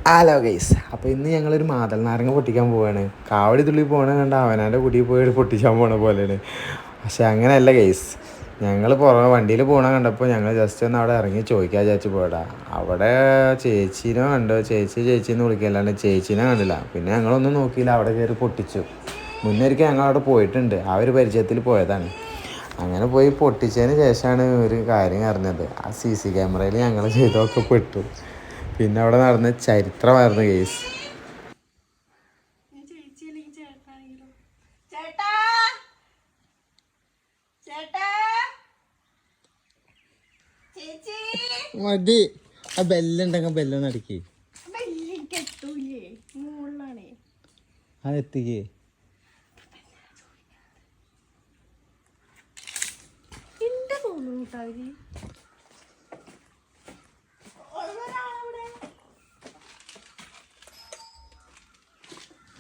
Hello guys, അപ്പോൾ ഇന്ന് ഞങ്ങളൊരു മാതൽ നാരങ്ങ പൊട്ടിക്കാൻ പോവുകയാണ്. കാവടി തുള്ളി പോകണ കണ്ട അവനാൻ്റെ കുടിയിൽ പോയി പൊട്ടിച്ചാൻ പോണ പോലെയാണ്. പക്ഷെ അങ്ങനെയല്ല ഗൈസ്, ഞങ്ങൾ വണ്ടിയിൽ പോകണ കണ്ടപ്പോൾ ഞങ്ങൾ ജസ്റ്റ് ഒന്ന് അവിടെ ഇറങ്ങി ചോദിക്കാൻ വിചാരിച്ച് പോയടാ. അവിടെ ചേച്ചീനെ കണ്ടോ, ചേച്ചീന്ന് വിളിക്കല്ലാണ്ട് ചേച്ചീനെ കണ്ടില്ല. പിന്നെ ഞങ്ങളൊന്നും നോക്കിയില്ല, അവിടെ കയറി പൊട്ടിച്ചു. മുന്നൊരിക്കൽ ഞങ്ങൾ അവിടെ പോയിട്ടുണ്ട്, ആ ഒരു പരിചയത്തിൽ പോയതാണ്. അങ്ങനെ പോയി പൊട്ടിച്ചതിന് ശേഷമാണ് ഒരു കാര്യം അറിഞ്ഞത്. ആ CC ക്യാമറയിൽ ഞങ്ങൾ ചെയ്തൊക്കെ പെട്ടു. പിന്നെ അവിടെ നടന്ന ചരിത്രമായിരുന്നു കേസ്. മതി, ആ ബെല്ലുണ്ടെങ്കിൽ ബെല്ലൊന്ന് അടിക്കേ. അതെത്തിക്കേ.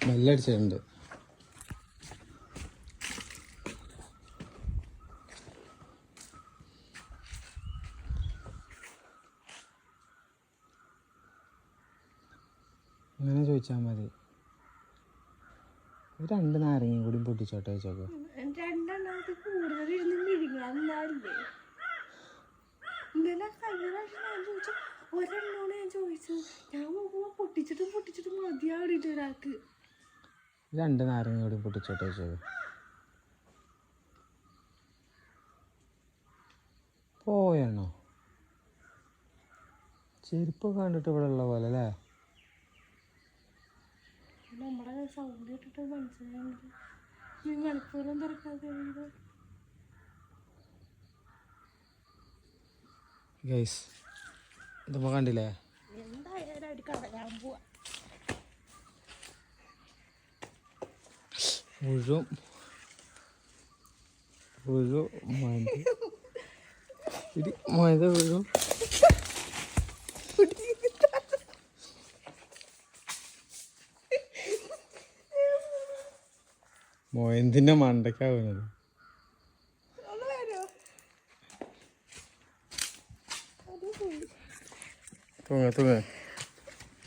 ബെല്ലടിച്ചിട്ടുണ്ട്. അങ്ങനെ ചോദിച്ചാൽ മതി. 2 നാരങ്ങയും കൂടി പൊട്ടിച്ചോട്ടെ ചോദിച്ചോക്കെ. ഒരെണ്ണോട് ഞാൻ ചോദിച്ചു, ഞാൻ നോക്കുമ്പോ പൊട്ടിച്ചിട്ടും മതിയാടിട്ട് ഒരാൾക്ക്. 2 നാരങ്ങ കൂടി പൊട്ടിച്ചോട്ടെ ചോദിച്ചോക്കെ. പോയാണോ? ചെരുപ്പ് കണ്ടിട്ട് ഇവിടെ ഉള്ള പോലെ അല്ലേ? നമ്മുടെ സൗണ്ട് കേട്ടിട്ട് മനസ്സിലായത് മണിക്കൂറും തുറക്കാതെ ഗൈസ്, ഇതിപ്പോ കണ്ടില്ലേ? എന്തായാലും അവര് കടയാൻ പോവാ. മുഴുവൻ മഴ വീഴും. മോയന്തിന്റെ മണ്ടക്കാവുന്നത്.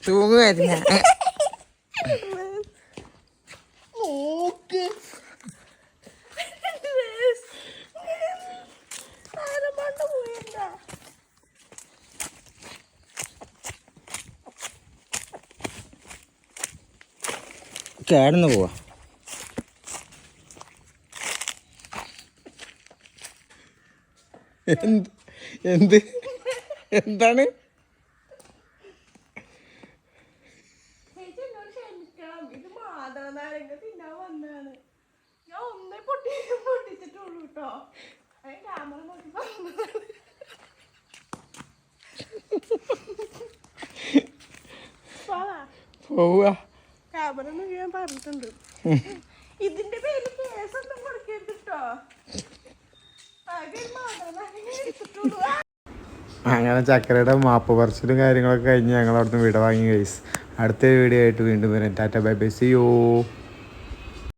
തൂങ്ങുവായിരുന്ന കേടന്ന് പോവാ. എന്താണ് ഇത് മാതളനാരങ്ങ തിന്നാൻ വന്നതാണ്. ഞാൻ ഒന്നേ പൊട്ടിച്ചിട്ടുള്ളൂ കേട്ടോ. ക്യാമറ നോക്കി പോവാ. ക്യാമറ നോക്കി ഞാൻ പറഞ്ഞിട്ടുണ്ട്. ഇതിന്റെ പേരിൽ കേസൊന്നും കൊടുക്കരുത് കേട്ടോ. അങ്ങനെ ചക്കരയുടെ മാപ്പ് പറച്ചിലും കാര്യങ്ങളൊക്കെ കഴിഞ്ഞ് ഞങ്ങൾ അവിടുന്ന് വിട വാങ്ങി ഗൈസ്. അടുത്ത വീഡിയോ ആയിട്ട് വീണ്ടും വരാം. Tata bye bye, see U.